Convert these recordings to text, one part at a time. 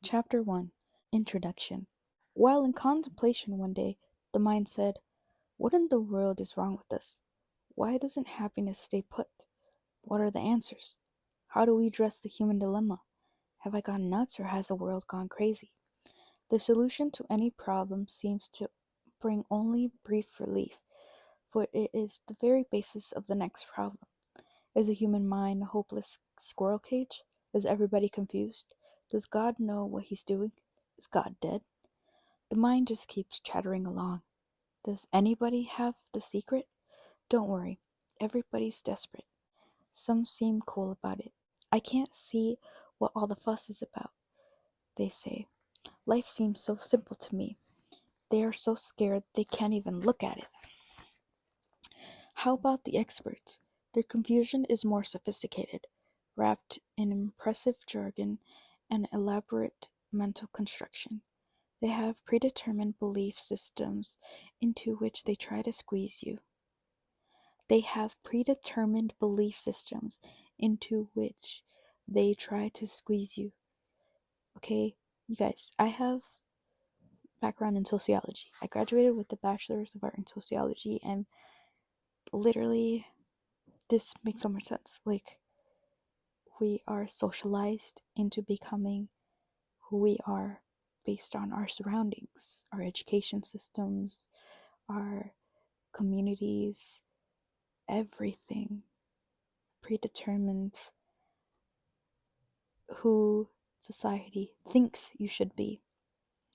Chapter 1 Introduction. While in contemplation one day, the mind said, "What in the world is wrong with us? Why doesn't happiness stay put? What are the answers? How do we address the human dilemma? Have I gone nuts or has the world gone crazy?" The solution to any problem seems to bring only brief relief, for it is the very basis of the next problem. Is the human mind a hopeless squirrel cage? Is everybody confused? Does God know what he's doing? Is God dead? The mind just keeps chattering along. Does anybody have the secret? Don't worry, everybody's desperate. Some seem cool about it. "I can't see what all the fuss is about," they say. "Life seems so simple to me." They are so scared they can't even look at it. How about the experts? Their confusion is more sophisticated, wrapped in impressive jargon and elaborate mental construction. They have predetermined belief systems into which they try to squeeze you. They have predetermined belief systems into which they try to squeeze you. Okay, you guys, I have background in sociology. I graduated with a bachelor's of art in sociology, and literally this makes so much sense. Like, we are socialized into becoming who we are based on our surroundings, our education systems, our communities. Everything predetermines who society thinks you should be.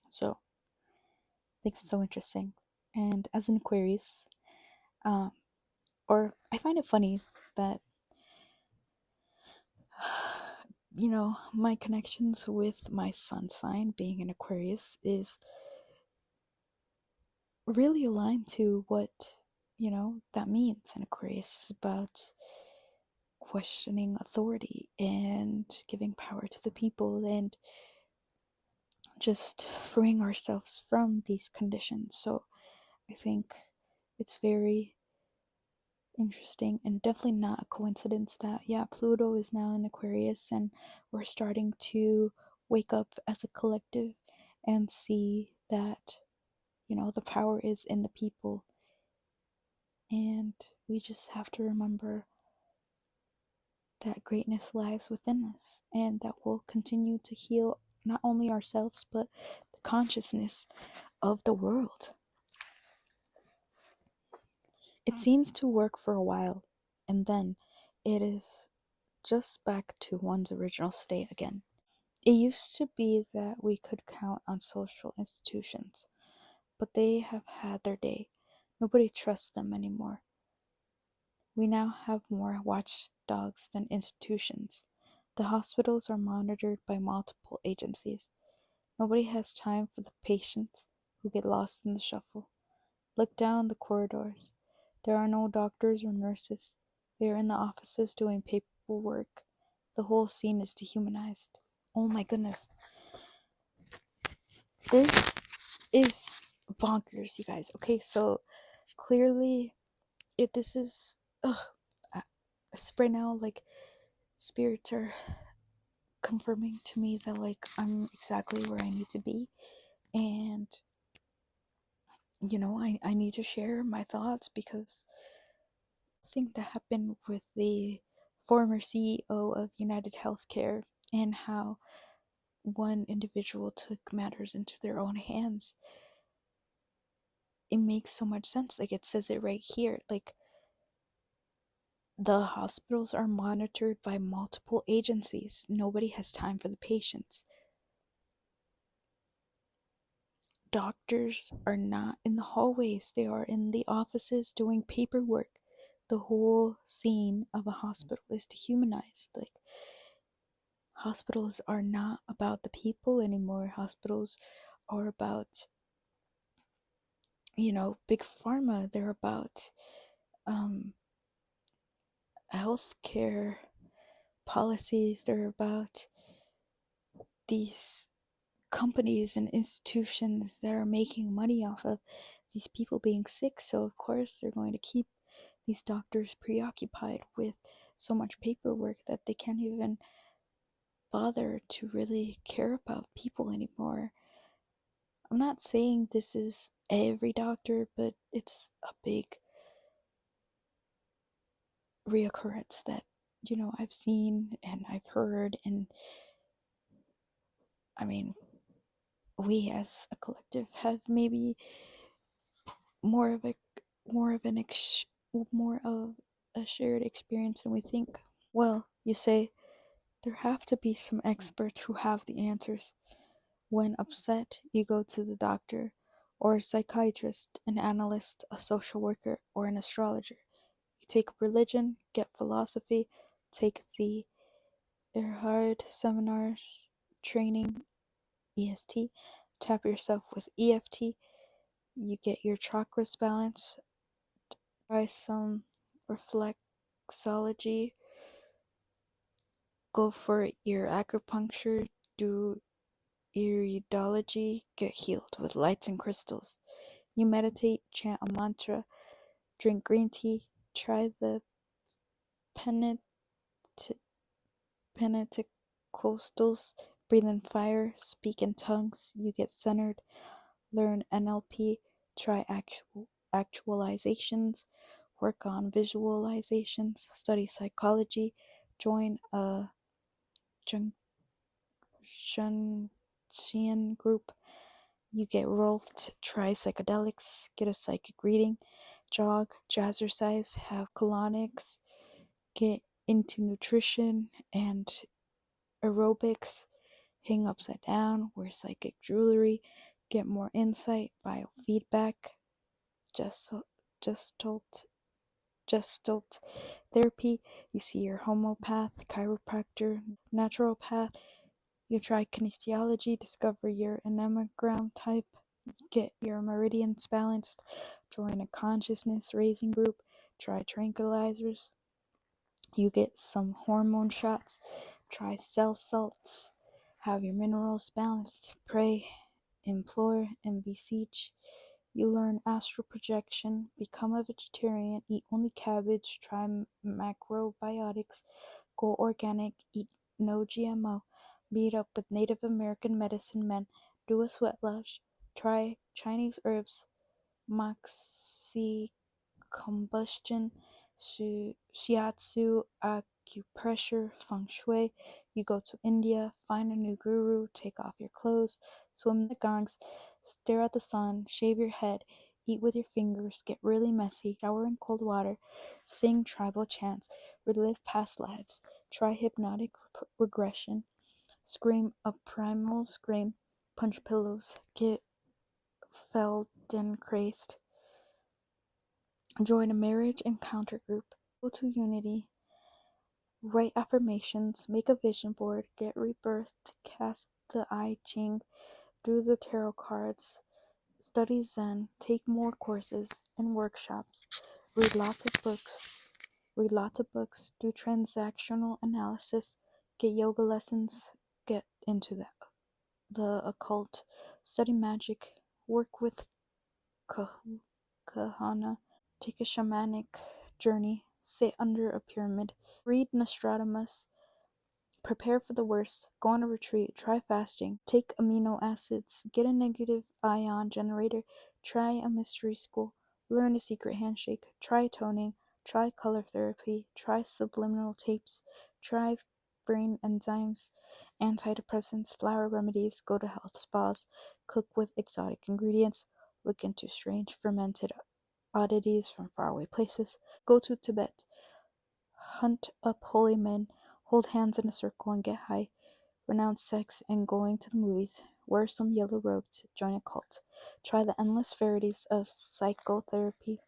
So I think it's so interesting. And as an Aquarius, um, or I find it funny that my connections with my sun sign being an Aquarius is really aligned to what that means. An Aquarius is about questioning authority and giving power to the people and just freeing ourselves from these conditions. So I think it's very interesting and definitely not a coincidence that, yeah, Pluto is now in Aquarius and we're starting to wake up as a collective and see that, the power is in the people. And we just have to remember that greatness lies within us and that we'll continue to heal not only ourselves but the consciousness of the world. It seems to work for a while, and then it is just back to one's original state again. It used to be that we could count on social institutions, but they have had their day. Nobody trusts them anymore. We now have more watchdogs than institutions. The hospitals are monitored by multiple agencies. Nobody has time for the patients who get lost in the shuffle. Look down the corridors. There are no doctors or nurses. They are in the offices doing paperwork. The whole scene is dehumanized. Oh my goodness. This is bonkers, you guys. Okay, so clearly this is right now, like, spirits are confirming to me that, like, I'm exactly where I need to be, and I need to share my thoughts because the thing that happened with the former CEO of United Healthcare and how one individual took matters into their own hands, it makes so much sense. Like, it says it right here. Like, the hospitals are monitored by multiple agencies. Nobody has time for the patients. Doctors are not in the hallways, they are in the offices doing paperwork. The whole scene of a hospital is dehumanized. Like, hospitals are not about the people anymore. Hospitals are about, big pharma. They're about healthcare policies. They're about these companies and institutions that are making money off of these people being sick. So of course they're going to keep these doctors preoccupied with so much paperwork that they can't even bother to really care about people anymore. I'm not saying this is every doctor, but it's a big reoccurrence that, I've seen and I've heard. And I mean, we as a collective have maybe more of a more of an more of a shared experience than we think. Well, you say there have to be some experts who have the answers. When upset, you go to the doctor, or a psychiatrist, an analyst, a social worker, or an astrologer. You take religion, get philosophy, take the Erhard seminars, training, EST, tap yourself with EFT, you get your chakras balanced, try some reflexology, go for ear acupuncture, do iridology, get healed with lights and crystals. You meditate, chant a mantra, drink green tea, try the Pentecostals, breathe in fire, speak in tongues, you get centered, learn NLP, try actualizations, work on visualizations, study psychology, join a Jungian group, you get rolfed, try psychedelics, get a psychic reading, jog, jazzercise, have colonics, get into nutrition and aerobics, hang upside down, wear psychic jewelry, get more insight, biofeedback, gestalt, gestalt therapy, you see your homeopath, chiropractor, naturopath, you try kinesiology, discover your enneagram type, get your meridians balanced, join a consciousness raising group, try tranquilizers, you get some hormone shots, try cell salts, have your minerals balanced, pray, implore, and beseech. You learn astral projection, become a vegetarian, eat only cabbage, try macrobiotics, go organic, eat no GMO, meet up with Native American medicine men, do a sweat lodge, try Chinese herbs, moxie combustion, shiatsu, acupressure, feng shui. You go to India, find a new guru, take off your clothes, swim in the Ganges, stare at the sun, shave your head, eat with your fingers, get really messy, shower in cold water, sing tribal chants, relive past lives, try hypnotic regression, scream a primal scream, punch pillows, get Feldenkrais, join a marriage encounter group, go to Unity, write affirmations, make a vision board, get rebirthed, cast the I Ching, do the tarot cards, study Zen, take more courses and workshops, read lots of books, do transactional analysis, get yoga lessons, get into the occult, study magic, work with kahana, take a shamanic journey, sit under a pyramid, read Nostradamus, prepare for the worst, go on a retreat, try fasting, take amino acids, get a negative ion generator, try a mystery school, learn a secret handshake, try toning, try color therapy, try subliminal tapes, try brain enzymes, antidepressants, flower remedies, go to health spas, cook with exotic ingredients, look into strange fermented oddities from faraway places, go to Tibet, hunt up holy men, hold hands in a circle and get high, renounce sex and going to the movies, wear some yellow robes, join a cult, try the endless varieties of psychotherapy,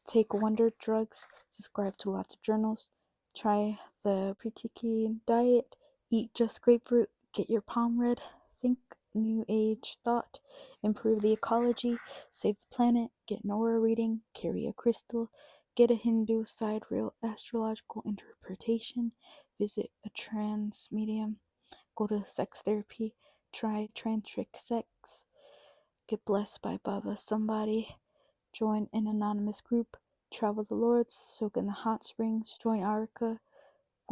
take wonder drugs, subscribe to lots of journals, try the Pritikin diet, eat just grapefruit, get your palm read, think new age thought, improve the ecology, save the planet, get an aura reading, carry a crystal, get a Hindu sidereal astrological interpretation, visit a trans medium, go to sex therapy, try tantric sex, get blessed by Baba somebody, join an anonymous group, travel the lords, soak in the hot springs, join Arca,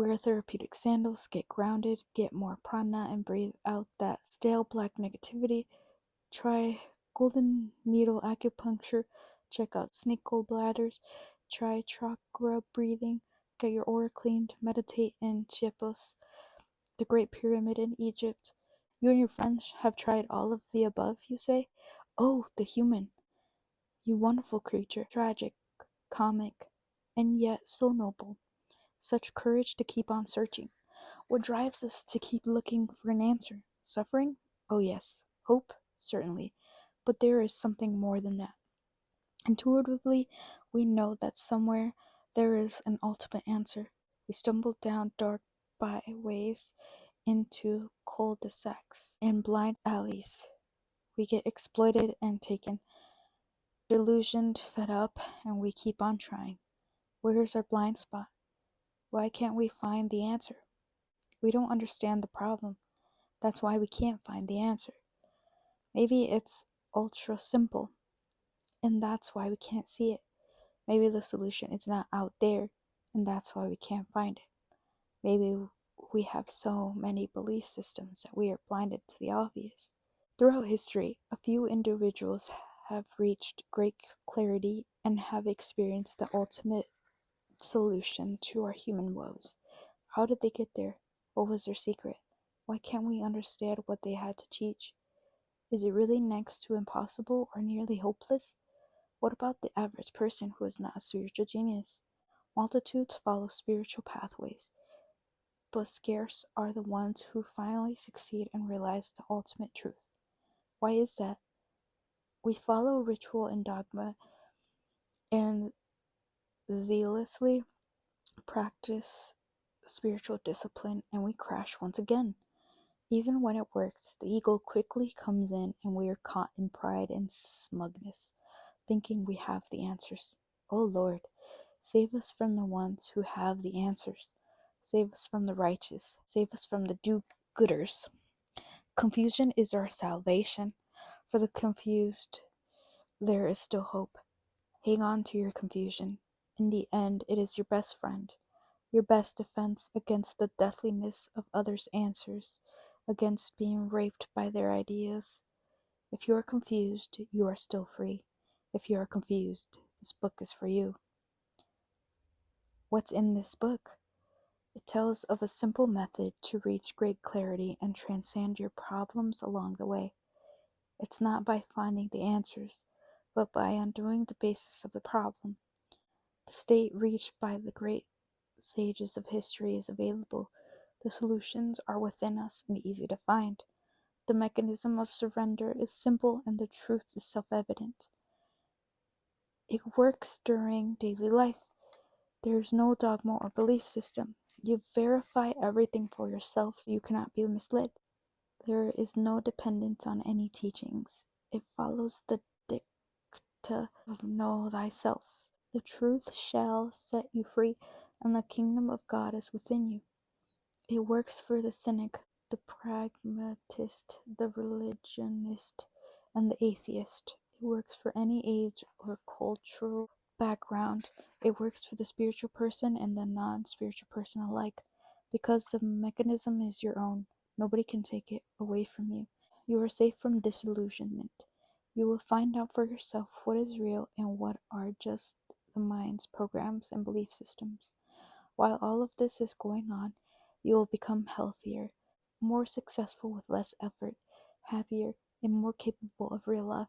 Wear therapeutic sandals, get grounded, get more prana, and breathe out that stale black negativity. Try golden needle acupuncture, check out snake gallbladders, try chakra breathing, get your aura cleaned, meditate in Chiapas, the Great Pyramid in Egypt. You and your friends have tried all of the above, you say? Oh, the human, you wonderful creature, tragic, comic, and yet so noble. Such courage to keep on searching. What drives us to keep looking for an answer? Suffering? Oh, yes. Hope? Certainly. But there is something more than that. Intuitively, we know that somewhere there is an ultimate answer. We stumble down dark byways into cul-de-sacs and blind alleys. We get exploited and taken, delusioned, fed up, and we keep on trying. Where's our blind spot? Why can't we find the answer? We don't understand the problem. That's why we can't find the answer. Maybe it's ultra simple, and that's why we can't see it. Maybe the solution is not out there, and that's why we can't find it. Maybe we have so many belief systems that we are blinded to the obvious. Throughout history, a few individuals have reached great clarity and have experienced the ultimate solution to our human woes. How did they get there? What was their secret? Why can't we understand what they had to teach? Is it really next to impossible or nearly hopeless? What about the average person who is not a spiritual genius? Multitudes follow spiritual pathways, but scarce are the ones who finally succeed and realize the ultimate truth. Why is that? We follow ritual and dogma and zealously practice spiritual discipline, and we crash once again. Even when it works, the ego quickly comes in and we are caught in pride and smugness, thinking we have the answers. Oh Lord, save us from the ones who have the answers. Save us from the righteous. Save us from the do-gooders. Confusion is our salvation. For the confused, there is still hope. Hang on to your confusion. In the end, it is your best friend, your best defense against the deathliness of others' answers, against being raped by their ideas. If you are confused, you are still free. If you are confused, this book is for you. What's in this book? It tells of a simple method to reach great clarity and transcend your problems along the way. It's not by finding the answers, but by undoing the basis of the problem. The state reached by the great sages of history is available. The solutions are within us and easy to find. The mechanism of surrender is simple and the truth is self-evident. It works during daily life. There is no dogma or belief system. You verify everything for yourself so you cannot be misled. There is no dependence on any teachings. It follows the dicta of know thyself. The truth shall set you free, and the kingdom of God is within you. It works for the cynic, the pragmatist, the religionist, and the atheist. It works for any age or cultural background. It works for the spiritual person and the non-spiritual person alike, because the mechanism is your own. Nobody can take it away from you. You are safe from disillusionment. You will find out for yourself what is real and what are just the mind's programs and belief systems. While all of this is going on, you will become healthier, more successful with less effort, happier, and more capable of real love.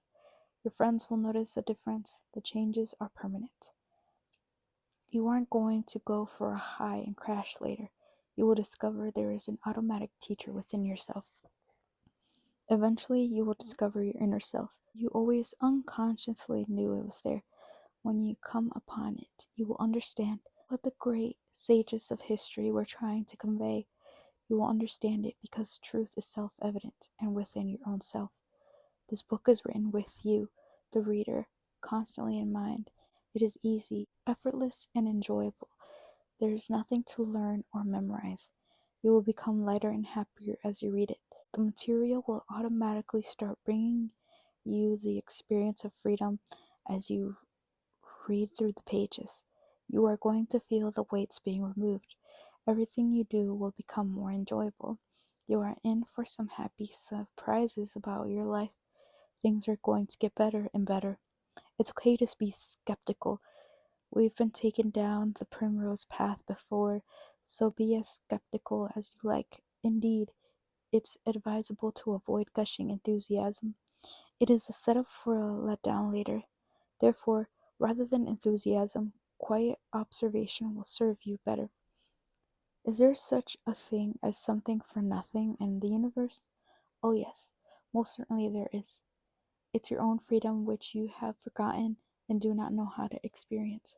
Your friends will notice the difference. The changes are permanent. You aren't going to go for a high and crash later. You will discover there is an automatic teacher within yourself. Eventually, you will discover your inner self. You always unconsciously knew it was there. When you come upon it, you will understand what the great sages of history were trying to convey. You will understand it because truth is self-evident and within your own self. This book is written with you, the reader, constantly in mind. It is easy, effortless, and enjoyable. There is nothing to learn or memorize. You will become lighter and happier as you read it. The material will automatically start bringing you the experience of freedom as you read through the pages. You are going to feel the weights being removed. Everything you do will become more enjoyable. You are in for some happy surprises about your life. Things are going to get better and better. It's okay to be skeptical. We've been taken down the primrose path before, so be as skeptical as you like. Indeed, it's advisable to avoid gushing enthusiasm. It is a setup for a letdown later. Therefore, rather than enthusiasm, quiet observation will serve you better. Is there such a thing as something for nothing in the universe? Oh, yes, most certainly there is. It's your own freedom which you have forgotten and do not know how to experience.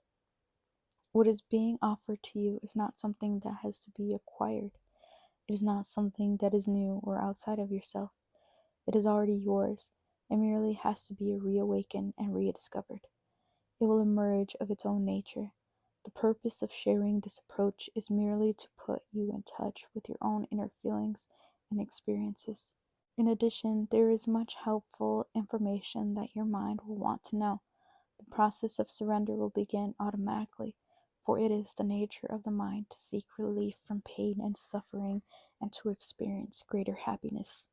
What is being offered to you is not something that has to be acquired. It is not something that is new or outside of yourself. It is already yours. It merely has to be reawakened and rediscovered. It will emerge of its own nature. The purpose of sharing this approach is merely to put you in touch with your own inner feelings and experiences. In addition, there is much helpful information that your mind will want to know. The process of surrender will begin automatically, for it is the nature of the mind to seek relief from pain and suffering and to experience greater happiness.